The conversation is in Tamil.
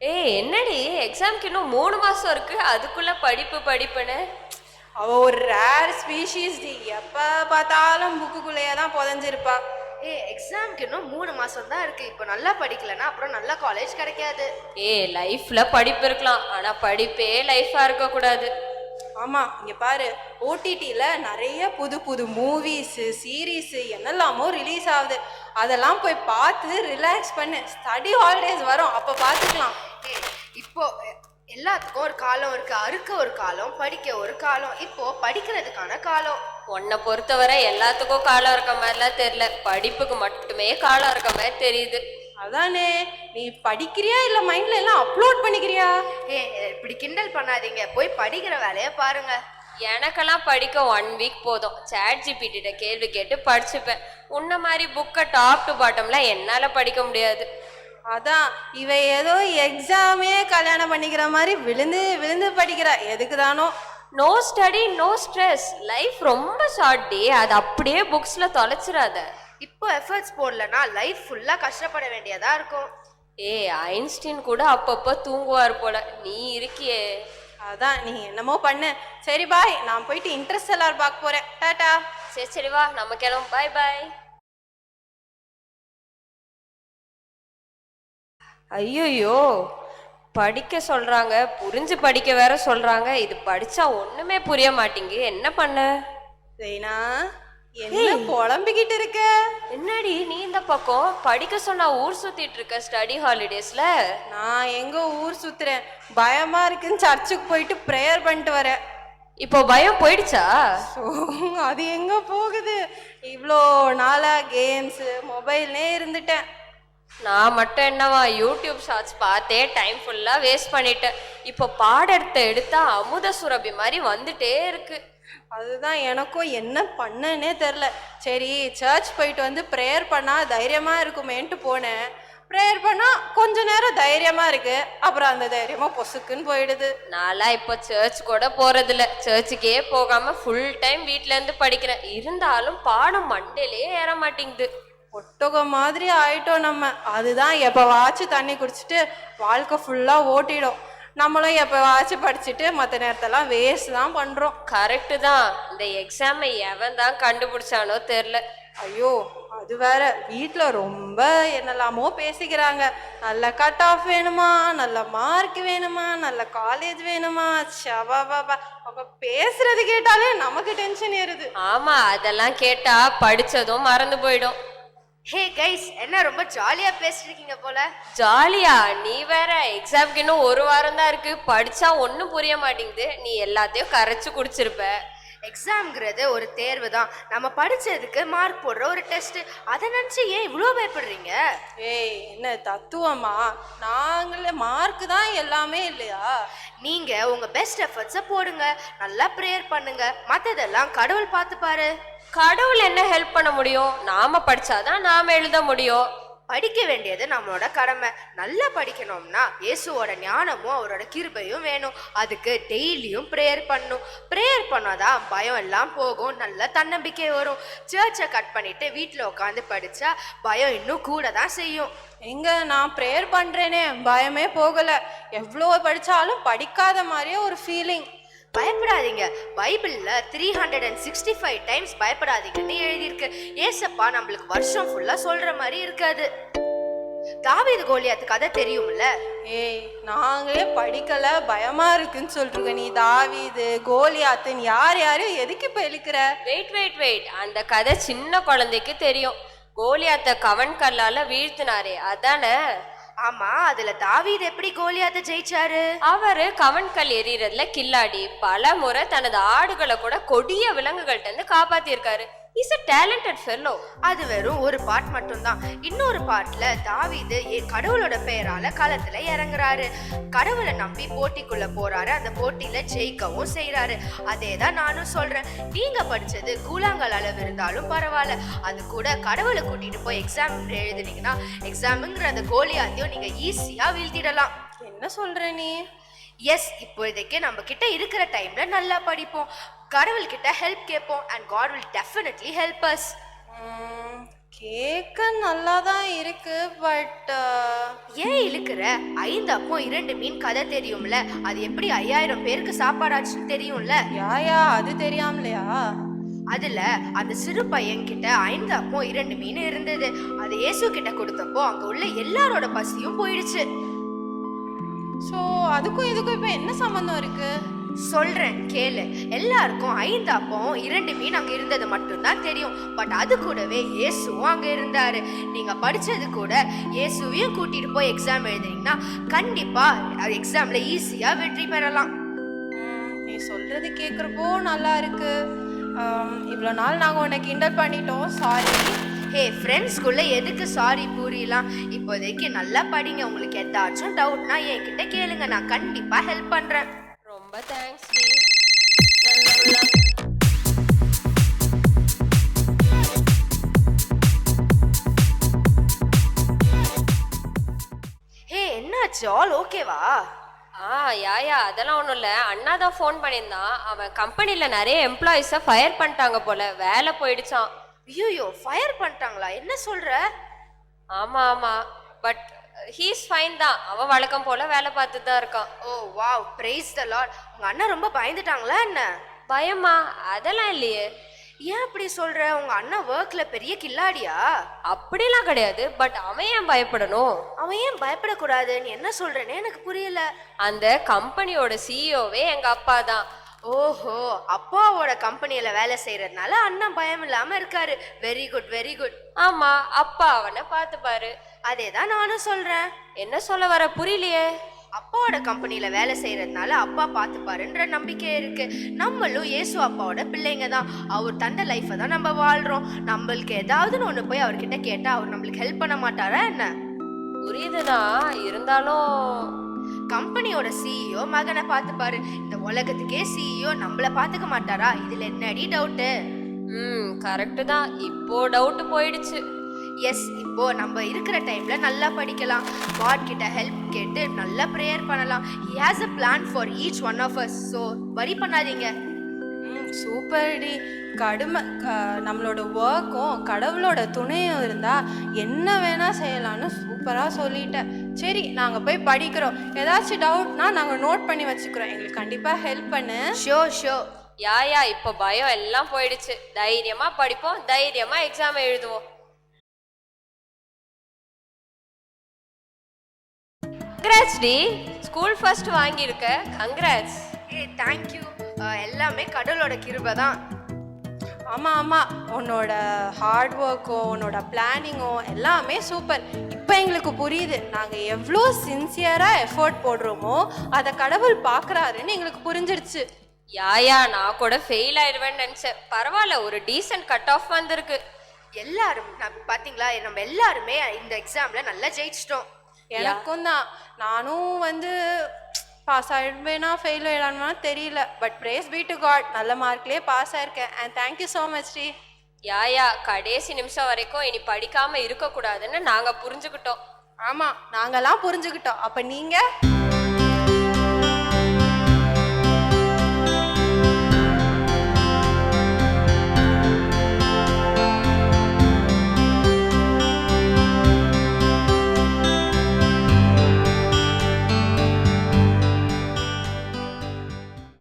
ஏய் என்னடி எக்ஸாம்க்கு இன்னும் 3 மாசம் இருக்கு, அதுக்குள்ள படிப்பு படிப்புன்னு. அவ ஒரு ரேர் ஸ்பீஷீஸ் டி. எப்ப பார்த்தாலும் புக்குக்குள்ளேயே தான் புதஞ்சிருப்பா. எக்ஸாம்க்கு இன்னும் 3 மாசம் தான் இருக்கு. இப்போ நல்லா படிக்கலன்னா அப்புறம் நல்ல காலேஜ் கிடைக்காது. லைஃப்ல படிப்பு இருக்கலாம், ஆனா படிப்பே லைஃபா இருக்க கூடாது. ஆமா, இங்க பாரு, ஓடிடில நிறைய புது புது மூவிஸ் சீரீஸ் என்னெல்லாமோ ரிலீஸ் ஆகுது. அதெல்லாம் போய் பார்த்து ரிலாக்ஸ் பண்ணு. ஸ்டடி ஹாலிடேஸ் வரும், அப்ப பார்த்துக்கலாம். இப்போ எல்லாத்துக்கும் ஒரு காலம் இருக்கு. அறுக்க ஒரு காலம், படிக்க ஒரு காலம். இப்போ படிக்கிறதுக்கான காலம். உன்னை பொறுத்தவரை எல்லாத்துக்கும் காலம் இருக்க மாதிரிலாம் தெரியல, படிப்புக்கு மட்டுமே காலம் இருக்க மாதிரி தெரியுது. அதானே, நீ படிக்கிறியா இல்ல மைண்ட்ல எல்லாம் அப்லோட் பண்ணிக்கிறியா? இப்படி கிண்டல் பண்ணாதீங்க, போய் படிக்கிற வேலையை பாருங்க. எனக்கெல்லாம் படிக்க 1 வீக் போதும். ChatGPT கேள்வி கேட்டு படிச்சுப்பேன். உன்ன மாதிரி புக்கை டாப் டு பாட்டம்லாம் என்னால படிக்க முடியாது. அதான் இவ ஏதோ எக்ஸாமே கல்யாணம் பண்ணிக்கிற மாதிரி விழுந்து விழுந்து படிக்கிறா. எதுக்கு தானோ? No study no stress, life ரொம்ப ஷார்ட் டி, அது அப்படியே புக்ஸ்ல தொலைச்சிடாத. இப்போ எஃபர்ட்ஸ் போடலன்னா லைஃப் ஃபுல்லா கஷ்டப்பட வேண்டியதா இருக்கும். ஐன்ஸ்டீன் கூட அப்பப்போ தூங்குவார் போல, நீ இருக்கியே. அதான் நீ என்னமோ பண்ணு. சரி பாய், நான் போயிட்டு இன்ட்ரெஸ்டெல்லார் பார்க்க போறேன். டாடா. சரி சரி வா, நம்ம கிளம்பு. பாய் பாய். ஐயோ, படிக்க சொல்றாங்க, புரிஞ்சு படிக்க வேற சொல்றாங்க. இது படிச்சா ஒண்ணுமே புரிய மாட்டேங்கு. என்ன பண்ண? ஜெய்னா, என்ன புலம்பிக்கிட்டு இருக்க? என்னடி நீ இந்த பக்கம் படிக்க சொன்னா ஊர் சுத்திட்டு இருக்க ஸ்டடி ஹாலிடேஸ்ல? நான் எங்க ஊர் சுத்துறேன், பயமா இருக்குன்னு சர்ச்சுக்கு போயிட்டு ப்ரேயர் பண்ணிட்டு வரேன். இப்போ பயம் போயிடுச்சா? அது எங்க போகுது? இவ்வளோ நாளா கேம்ஸ் மொபைல்னே இருந்துட்டேன். நான் மட்டும் என்னவா, யூடியூப் ஷார்ட்ஸ் பார்த்தே டைம் ஃபுல்லா வேஸ்ட் பண்ணிட்டேன். இப்போ பாடத்தை எடுத்தா அமுத சுரபி மாதிரி வந்துட்டே இருக்கு. அதுதான் எனக்கும் என்ன பண்ணனே தெரில. சரி, சர்ச் போயிட்டு வந்து ப்ரேயர் பண்ணா தைரியமா இருக்குமேன்ட்டு போனேன். ப்ரேயர் பண்ணா கொஞ்ச நேரம் தைரியமா இருக்கு, அப்புறம் அந்த தைரியமா பொசுக்குன்னு போயிடுது. நான்லாம் இப்போ சர்ச் கூட போறதில்ல, சர்ச்சுக்கே போகாம ஃபுல் டைம் வீட்ல இருந்து படிக்கிறேன். இருந்தாலும் பாடம் மண்டையிலே ஏற மாட்டேங்குது. ஒட்டகம் மாதிரி ஆயிட்டோம் நம்ம. அதுதான் எப்பவாச்சும் தண்ணி குடிச்சிட்டு வாழ்க்கை ஃபுல்லா ஓட்டிடும். நம்மளும் எப்பவாச்சும் படிச்சுட்டு மற்ற நேரத்தெல்லாம் வேஸ்ட் தான் பண்றோம். கரெக்டு தான். இந்த எக்ஸாமை எவன் தான் கண்டுபிடிச்சானோ தெரில. ஐயோ, அது வேற, வீட்டில் ரொம்ப என்னெல்லாமோ பேசிக்கிறாங்க. நல்ல கட் ஆஃப் வேணுமா, நல்ல மார்க் வேணுமா, நல்ல காலேஜ் வேணுமா. சவாபாபா, அவங்க பேசுறது கேட்டாலே நமக்கு டென்ஷன் ஏறுது. ஆமா, அதெல்லாம் கேட்டா படிச்சதும் மறந்து போயிடும். ஹே கைஸ், என்ன ரொம்ப ஜாலியா பேசிட்டு இருக்கீங்க போல. ஜாலியா? நீ வேற, எக்ஸாம்க்கு இன்னும் 1 வாரம் தான் இருக்கு, படிச்சா ஒன்னும் புரிய மாட்டேங்குது. நீ எல்லாத்தையும் கரைச்சு குடிச்சிருப்ப. எக்ஸாம்ங்கிறது ஒரு தேர்வு தான். நம்ம படிச்சதுக்கு மார்க் போடுற ஒரு டெஸ்ட். அதை நினைச்சு ஏன் இவ்வளோ பயப்படுறீங்க? ஏய், என்ன தத்துவமா? நாங்களே மார்க் தான் எல்லாமே இல்லையா? நீங்க உங்க பெஸ்ட் எஃபர்ட்ஸை போடுங்க, நல்லா ப்ரேயர் பண்ணுங்க, மற்றதெல்லாம் கடவுள் பார்த்துப்பாரு. கடவுள் என்ன ஹெல்ப் பண்ண முடியும்? நாம படிச்சாதான் நாம எழுத முடியும். படிக்க வேண்டியது நம்மளோட கடமை. நல்லா படிக்கணும்னா இயேசுவோட ஞானமும் அவரோட கிருபையும் வேணும். அதுக்கு டெய்லியும் ப்ரேயர் பண்ணும். ப்ரேயர் பண்ணாதான் பயம் எல்லாம் போகும், நல்ல தன்னம்பிக்கை வரும். சர்ச்சை கட் பண்ணிட்டு வீட்டில் உட்காந்து படிச்சா பயம் இன்னும் கூட தான் செய்யும். எங்க நான் ப்ரேயர் பண்றேனே, பயமே போகல. எவ்வளோ படிச்சாலும் படிக்காத மாதிரியே ஒரு ஃபீலிங். பயப்படாதீங்க. பைபிள்ல 365 டைம்ஸ் பயப்படாதீங்கன்னு எழுதியிருக்கு. ஏசப்பா நம்மளுக்கு வருஷம் ஃபுல்லா சொல்ற மாதிரி இருக்காது. தாவீது கோலியாத்து கதை தெரியும்ல? ஏய், நாங்களே படிக்கல, பயமா இருக்குன்னு சொல்றீங்க. நீ தாவீது கோலியாத்துன்னு யார் யாரும் எதுக்கு இப்ப இழுக்கிற? வெயிட், அந்த கதை சின்ன குழந்தைக்கு தெரியும். கோலியாத்த கவன் கல்லால வீழ்த்தினாரே, அதானே? ஆமா, அதுல தாவீது எப்படி கோலியாத்த ஜெயிச்சாரு? அவரு கவன் கல் எறிறதுல கில்லாடி, பல முறை தனது ஆடுகளை கூட கொடிய விலங்குகள்ட்ட இருந்து காப்பாத்திருக்காரு. Is a talented fellow. அது வெறும் ஒரு பார்ட் மட்டும்தான். இன்னொரு பார்ட்ல தாவீது கடவுளோட பெயரால களத்துல இறங்குறாரு. கடவுளை நம்பி போட்டிக்குள்ள போறாரு. அந்த போட்டியில ஜெயிக்கவும் செய்யறாரு. அதேதான் நானும் சொல்றேன். நீங்க படிச்சது கூழாங்கல் அளவு இருந்தாலும் பரவாயில்ல, அது கூட கடவுளை கூட்டிட்டு போய் எக்ஸாம் எழுதுனீங்கன்னா எக்ஸாமுங்கிற அந்த கோலியாத்தையும் நீங்க ஈஸியா வீழ்த்திடலாம். என்ன சொல்ற நீ? எஸ், இப்போதைக்கு நம்ம கிட்ட இருக்கிற டைம்ல நல்லா படிப்போம், கடவுள் கிட்ட ஹெல்ப் கேட்போம், and God will definitely help us. கேட்க நல்லா தான் இருக்கு பட் ஏன் இழுக்கிற? 5 அப்பம் 2 மீன் கதை தெரியும்ல, அது எப்படி 5000 பேருக்கு சாப்பாடாச்சுன்னு தெரியும்ல. யாயா அது தெரியாமலையா? அதுல அந்த சிறு பையன் கிட்ட 5 அப்பம் 2 மீன் இருந்தது. அது இயேசு கிட்ட கொடுத்தப்போ அங்க உள்ள எல்லாரோட பசியும் போயிடுச்சு. ஸோ அதுக்கும் இதுக்கும் இப்போ என்ன சம்மந்தம் இருக்கு? சொல்றேன் கேளு. எல்லாருக்கும் 5 அப்பம் 2 மீன் அங்க இருந்தது மட்டும்தான் தெரியும். பட் அது கூடவே இயேசுவும் அங்க இருந்தாரு. நீங்க படிச்சது கூட இயேசுவையும் கூட்டிட்டு போய் எக்ஸாம் எழுதுனீங்கன்னா கண்டிப்பா எக்ஸாம்ல ஈஸியா வெற்றி பெறலாம். நீ சொல்றது கேட்குறப்போ நல்லா இருக்கு. இவ்வளோ நாள் நாங்கள் உன்னை கிண்டல் பண்ணிட்டோம், சாரி. ஹே, ஃப்ரெண்ட்ஸ்குள்ள எதுக்கு சாரி புரியலாம். இப்போதைக்கு நல்லா படிங்க. உங்களுக்கு ஏதாச்சும் டவுட்னா என்கிட்ட கேளுங்க, நான் கண்டிப்பா ஹெல்ப் பண்றேன். ரொம்ப தேங்க்ஸ். ஹே, என்னாச்சு? ஆல் ஓகேவா? யாயா அதெல்லாம் ஒன்றும் இல்லை. அண்ணா தான் ஃபோன் பண்ணியிருந்தான். அவன் கம்பெனியில் நிறைய எம்ப்ளாயிஸை ஃபயர் பண்ணிட்டாங்க போல, வேலை போயிடுச்சான். ஐயோ, ஃபயர் பண்ணிட்டாங்களா? என்ன சொல்ற? ஆமாம் ஆமாம், பட் ஹீஸ் ஃபைன் தான். அவன் வழக்கம் போல வேலை பார்த்துட்டு தான் இருக்கான். ஓ வாவ், பிரைஸ் தி லார்ட். உங்க அண்ணா ரொம்ப பயந்துட்டாங்களா என்ன? பயமா? அதெல்லாம் இல்லையே. ஏன் அப்படி சொல்ற? உங்க அண்ணா ஒர்க்ல பெரிய கில்லாடியா? அப்படிலாம் கிடையாது. பட் அவன் ஏன் பயப்படணும்? அவன் ஏன் பயப்படக்கூடாதுன்னு என்ன சொல்றேன்னு எனக்கு புரியல. அந்த கம்பெனியோட சிஇஓவே எங்க அப்பா தான். ஓஹோ, அப்பாவோட கம்பெனியில வேலை செய்யறதுனால அண்ணன் பயம் இல்லாம இருக்காரு. Very good very good. ஆமா, அப்பா அவனை பார்த்துப்பாரு. அதேதான் நானும் சொல்றேன். என்ன சொல்ல வர புரியலையே. அப்பாவோட கம்பெனியில வேலை செய்யறதுனால அப்பா பார்த்துப்பாருன்ற நம்பிக்கை இருக்கு. நம்மளும் இயேசு அப்பாவோட பிள்ளைங்க தான். அவர் தந்த லைஃபை தான் நம்ம வாழ்றோம். நம்மளுக்கு ஏதாவதுன்னு ஒண்ணு போய் அவர்கிட்ட கேட்டா அவர் நம்மளுக்கு ஹெல்ப் பண்ண மாட்டாரா என்ன? புரியுதுதான், இருந்தாலும் கம்பெனியோட சிஇஓ மகனை பார்த்துப்பாரு. இந்த உலகத்துக்கே சிஇஓ நம்மள பாத்துக்க மாட்டாரா? இதுல என்னடி டவுட்டு? கரெக்டு தான். இப்போ டவுட் போயிடுச்சு. எஸ், இப்போ நம்ம இருக்கிற டைம்ல நல்லா படிக்கலாம். காட் கிட்ட ஹெல்ப் கேட்டு நல்லா ப்ரேயர் பண்ணலாம். He has a plan for each one of us. So worry பண்ணாதீங்க. சூப்பர் டி. நம்மளோட ஒர்க்கும் கடவுளோட துணையும் இருந்தா என்ன வேணா செய்யலாம்னு சூப்பரா சொல்லிட்டேன். சரி, நாங்க போய் படிக்கிறோம். ஏதாச்சும் டவுட்னா நாங்க நோட் பண்ணி வச்சுக்கிறோம். எங்களுக்கு கண்டிப்பா ஹெல்ப் பண்ணு. ஷோ. யாயா இப்போ பயம் எல்லாம் போயிடுச்சு. தைரியமா படிப்போம், தைரியமா எக்ஸாம் எழுதுவோம். கங்க்ராட்ஸ் டி, ஸ்கூல் ஃபர்ஸ்ட் வாங்கியிருக்க. கங்க்ராட்ஸ். Thank you. எல்லாமே கடவுளோட கிருபை தான். ஆமா, உன்னோட ஹார்ட் ஒர்க்கும் உன்னோட பிளானிங்கும் எல்லாமே சூப்பர். இப்போ எங்களுக்கு புரியுது நாங்கள் எவ்வளோ சின்சியராக எஃபோர்ட் போடுறோமோ அதை கடவுள் பார்க்குறாருன்னு எங்களுக்கு புரிஞ்சிருச்சு. யாயா நான் கூட ஃபெயில் ஆயிடுவேன்னு நினச்சேன். பரவாயில்ல, ஒரு டீசன்ட் கட் ஆஃப் வந்திருக்கு. எல்லாரும் பார்த்தீங்களா, நம்ம எல்லாருமே இந்த எக்ஸாம்ல நல்லா ஜெயிச்சிட்டோம். எனக்கும் தான். நானும் பாஸ் ஆகிடுவேனா ஃபெயில் ஆகிடானுமா தெரியல. But praise be to God, நல்ல மார்க்லேயே பாஸ் ஆயிருக்கேன். அண்ட் தேங்க்யூ ஸோ மச் டி. யாயா கடைசி நிமிஷம் வரைக்கும் இனி படிக்காம இருக்கக்கூடாதுன்னு நாங்கள் புரிஞ்சுக்கிட்டோம். ஆமாம், நாங்கள்லாம் புரிஞ்சுக்கிட்டோம். அப்போ நீங்கள்